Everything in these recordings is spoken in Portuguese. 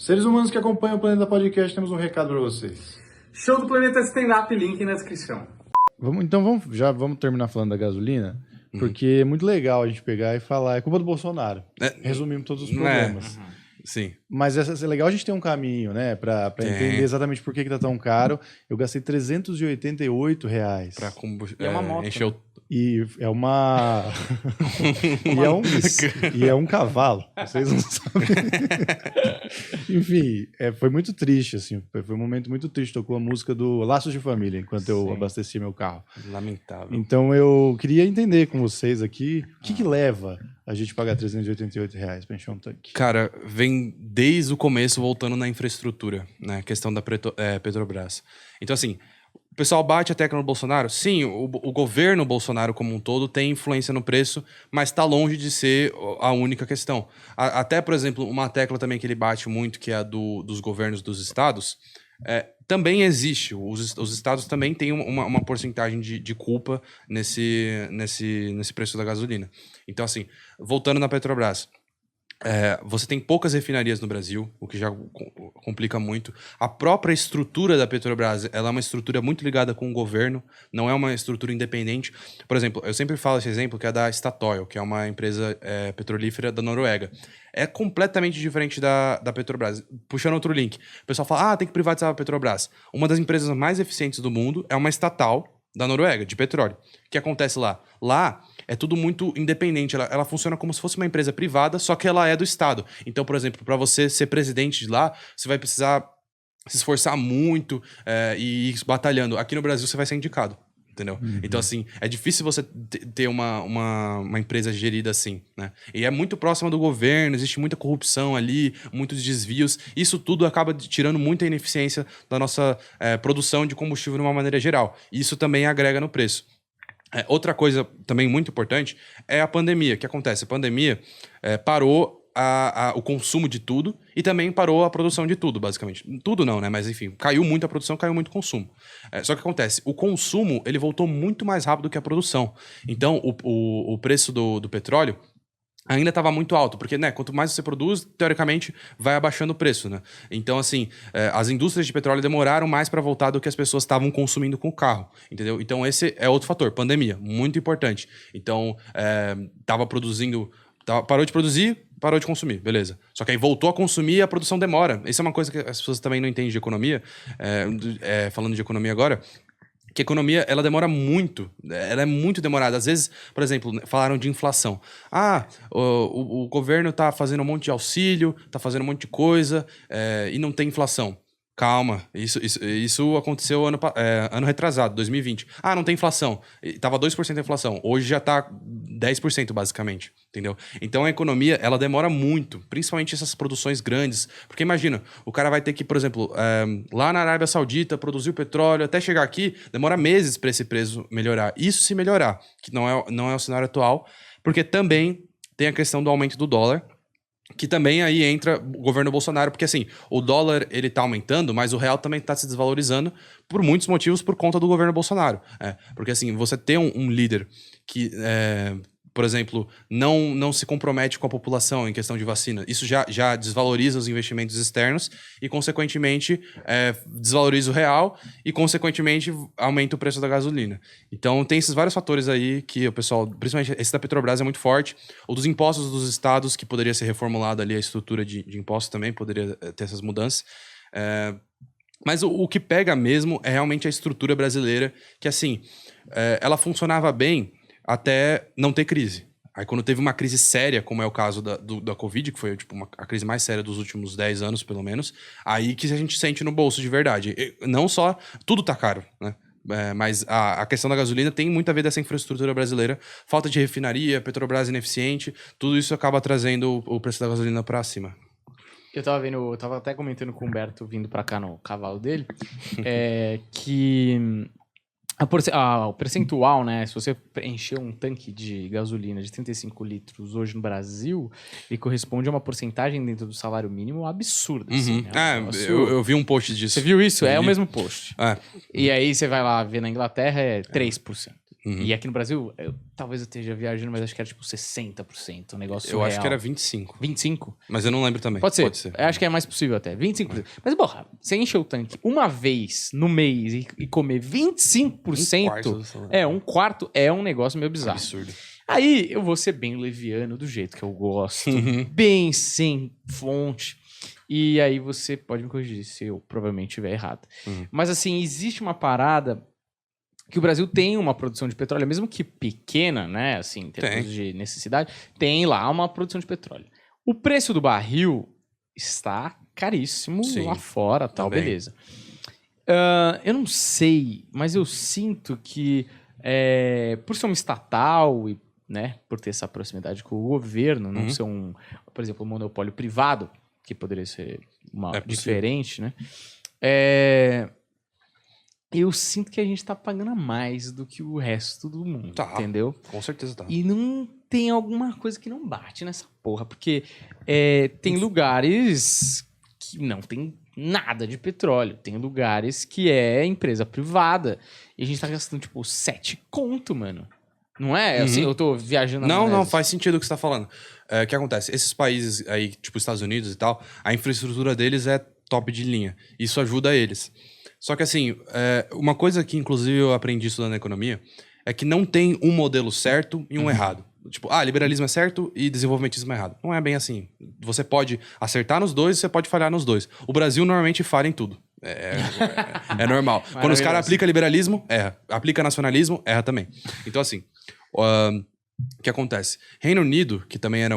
Seres humanos que acompanham o Planeta Podcast, temos um recado para vocês. Show do Planeta Stand-Up, link na descrição. Vamos terminar falando da gasolina, porque é muito legal a gente pegar e falar, é culpa do Bolsonaro. Resumimos todos os problemas. Sim. Mas é legal a gente ter um caminho, né, pra entender exatamente por que tá tão caro. Eu gastei R$388. Pra combustível. E é uma moto. Encheu... E é uma... e é um cavalo. Vocês não sabem. Enfim, foi muito triste, assim. Foi um momento muito triste. Tocou a música do Laços de Família, enquanto eu abastecia meu carro. Lamentável. Então eu queria entender com vocês aqui, o que leva a gente pagar R$388 pra encher um tanque? Cara, vem desde o começo voltando na infraestrutura, né? Questão da Petrobras. Então, assim, o pessoal bate a tecla no Bolsonaro. Sim, o governo Bolsonaro como um todo tem influência no preço, mas está longe de ser a única questão. Até, por exemplo, uma tecla também que ele bate muito, que é a dos governos dos estados, também existe. Os estados também têm uma porcentagem de culpa nesse preço da gasolina. Então, assim, voltando na Petrobras, você tem poucas refinarias no Brasil, o que já complica muito. A própria estrutura da Petrobras, ela é uma estrutura muito ligada com o governo, não é uma estrutura independente. Por exemplo, eu sempre falo esse exemplo, que é da Statoil, que é uma empresa petrolífera da Noruega. É completamente diferente da Petrobras. Puxando outro link, o pessoal fala, tem que privatizar a Petrobras. Uma das empresas mais eficientes do mundo é uma estatal da Noruega, de petróleo. O que acontece lá? Lá é tudo muito independente, ela funciona como se fosse uma empresa privada, só que ela é do Estado. Então, por exemplo, para você ser presidente de lá, você vai precisar se esforçar muito e ir batalhando. Aqui no Brasil, você vai ser indicado, entendeu? Então, assim, é difícil você ter uma empresa gerida assim, né? E é muito próxima do governo, existe muita corrupção ali, muitos desvios. Isso tudo acaba tirando muita ineficiência da nossa produção de combustível de uma maneira geral. Isso também agrega no preço. Outra coisa também muito importante é a pandemia. O que acontece? A pandemia parou o consumo de tudo e também parou a produção de tudo, basicamente. Tudo não, né? Mas enfim, caiu muito a produção, caiu muito o consumo. Só que acontece, o consumo ele voltou muito mais rápido que a produção. Então, o preço do petróleo ainda estava muito alto, porque, né, quanto mais você produz, teoricamente, vai abaixando o preço, né? Então, assim, as indústrias de petróleo demoraram mais para voltar do que as pessoas estavam consumindo com o carro, entendeu? Então, esse é outro fator, pandemia, muito importante. Então, parou de produzir, parou de consumir, beleza. Só que aí voltou a consumir e a produção demora. Isso é uma coisa que as pessoas também não entendem de economia, falando de economia agora, que a economia, ela demora muito, ela é muito demorada. Às vezes, por exemplo, falaram de inflação. O governo tá fazendo um monte de auxílio, tá fazendo um monte de coisa, e não tem inflação. Calma, isso aconteceu ano retrasado, 2020. Não tem inflação. Tava 2% de inflação. Hoje já tá 10%, basicamente. Entendeu? Então a economia, ela demora muito, principalmente essas produções grandes. Porque imagina, o cara vai ter que, por exemplo, lá na Arábia Saudita, produzir o petróleo, até chegar aqui, demora meses para esse preço melhorar. Isso se melhorar, que não é o cenário atual, porque também tem a questão do aumento do dólar, que também aí entra o governo Bolsonaro, porque assim, o dólar ele tá aumentando, mas o real também tá se desvalorizando por muitos motivos por conta do governo Bolsonaro. Porque assim, você ter um líder que, por exemplo, não se compromete com a população em questão de vacina, isso já desvaloriza os investimentos externos e, consequentemente, desvaloriza o real e, consequentemente, aumenta o preço da gasolina. Então, tem esses vários fatores aí que o pessoal, principalmente esse da Petrobras é muito forte, o dos impostos dos estados, que poderia ser reformulado ali a estrutura de impostos também, poderia ter essas mudanças. Mas o que pega mesmo é realmente a estrutura brasileira, que, assim, ela funcionava bem até não ter crise. Aí quando teve uma crise séria, como é o caso da Covid, que foi tipo, a crise mais séria dos últimos 10 anos, pelo menos, aí que a gente sente no bolso de verdade. Não só... Tudo tá caro, né? Mas a questão da gasolina tem muito a ver dessa infraestrutura brasileira. Falta de refinaria, Petrobras ineficiente, tudo isso acaba trazendo o preço da gasolina pra cima. Eu tava até comentando com o Humberto vindo pra cá no cavalo dele, que... O percentual, né? Se você encher um tanque de gasolina de 35 litros hoje no Brasil, ele corresponde a uma porcentagem dentro do salário mínimo absurda. Assim, eu vi um post disso. Você viu isso? É o mesmo post. E aí você vai lá ver na Inglaterra, 3%. E aqui no Brasil, talvez eu esteja viajando, mas acho que era tipo 60%, um negócio Eu real. acho que era 25. 25? Mas eu não lembro também. Pode ser. Eu acho que é mais possível até. 25%. Mas, porra, você encher o tanque uma vez no mês e comer 25%, um quarto é um negócio meio bizarro. Absurdo. Aí eu vou ser bem leviano do jeito que eu gosto, bem sem fonte. E aí você pode me corrigir se eu provavelmente estiver errado. Mas assim, existe uma parada que o Brasil tem uma produção de petróleo, mesmo que pequena, né? Assim, em termos de necessidade, tem lá uma produção de petróleo. O preço do barril está caríssimo lá fora, tal, beleza. Eu não sei, mas eu sinto que por ser uma estatal e, né, por ter essa proximidade com o governo, não ser por exemplo, um monopólio privado, que poderia ser diferente, né? Eu sinto que a gente tá pagando mais do que o resto do mundo, entendeu? Com certeza tá. E não tem alguma coisa que não bate nessa porra, porque tem lugares que não tem nada de petróleo, tem lugares que é empresa privada, e a gente tá gastando, tipo, 7 conto, mano. Não é? Assim, eu tô viajando... Não, faz sentido o que você tá falando. O que acontece? Esses países aí, tipo Estados Unidos e tal, a infraestrutura deles é top de linha. Isso ajuda eles. Só que assim, uma coisa que inclusive eu aprendi estudando economia é que não tem um modelo certo e um errado. Tipo, liberalismo é certo e desenvolvimentismo é errado. Não é bem assim. Você pode acertar nos dois, você pode falhar nos dois. O Brasil normalmente falha em tudo. É normal. Quando os caras aplicam liberalismo, erra. Aplica nacionalismo, erra também. Então assim, o que acontece? Reino Unido, que também era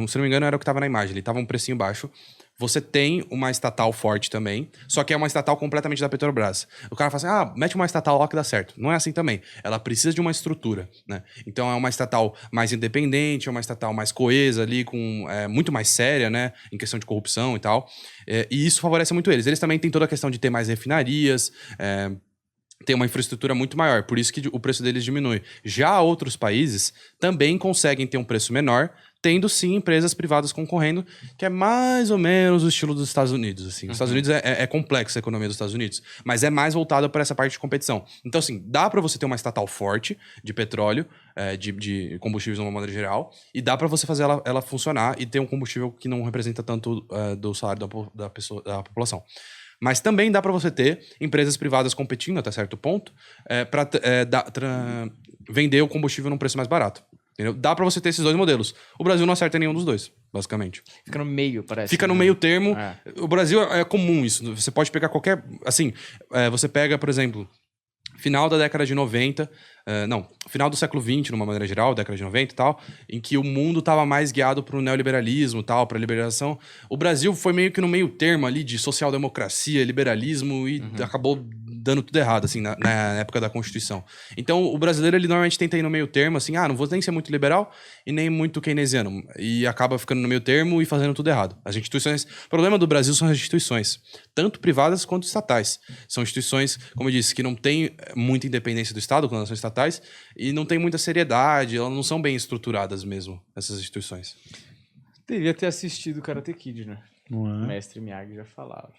se não me engano, era o que estava na imagem. Ele tava um precinho baixo. Você tem uma estatal forte também, só que é uma estatal completamente da Petrobras. O cara fala assim, mete uma estatal lá que dá certo. Não é assim também. Ela precisa de uma estrutura, né? Então é uma estatal mais independente, é uma estatal mais coesa ali, muito mais séria, né? Em questão de corrupção e tal. E isso favorece muito eles. Eles também têm toda a questão de ter mais refinarias, tem uma infraestrutura muito maior, por isso que o preço deles diminui. Já outros países também conseguem ter um preço menor, tendo sim empresas privadas concorrendo, que é mais ou menos o estilo dos Estados Unidos. Assim. Os Estados Unidos é complexa a economia dos Estados Unidos, mas é mais voltada para essa parte de competição. Então, assim, dá para você ter uma estatal forte de petróleo, de combustíveis de uma maneira geral, e dá para você fazer ela funcionar e ter um combustível que não representa tanto do salário da população. Mas também dá para você ter empresas privadas competindo até certo ponto para vender o combustível num preço mais barato. Entendeu? Dá para você ter esses dois modelos. O Brasil não acerta nenhum dos dois, basicamente. Fica no meio, parece. Fica no meio termo. O Brasil é comum isso. Você pode pegar qualquer... Assim, você pega, por exemplo, final da década de 90... final do século XX, numa maneira geral, década de 90 e tal, em que o mundo estava mais guiado para o neoliberalismo, tal, para a liberação. O Brasil foi meio que no meio termo ali de social-democracia, liberalismo e acabou dando tudo errado, assim, na época da Constituição. Então, o brasileiro, ele normalmente tenta ir no meio termo, assim, não vou nem ser muito liberal e nem muito keynesiano. E acaba ficando no meio termo e fazendo tudo errado. As instituições... O problema do Brasil são as instituições, tanto privadas quanto estatais. São instituições, como eu disse, que não têm muita independência do Estado, quando elas são estatais, e não tem muita seriedade, elas não são bem estruturadas mesmo, essas instituições. Devia ter assistido o Karate Kid, né? Não é? O mestre Miyagi já falava.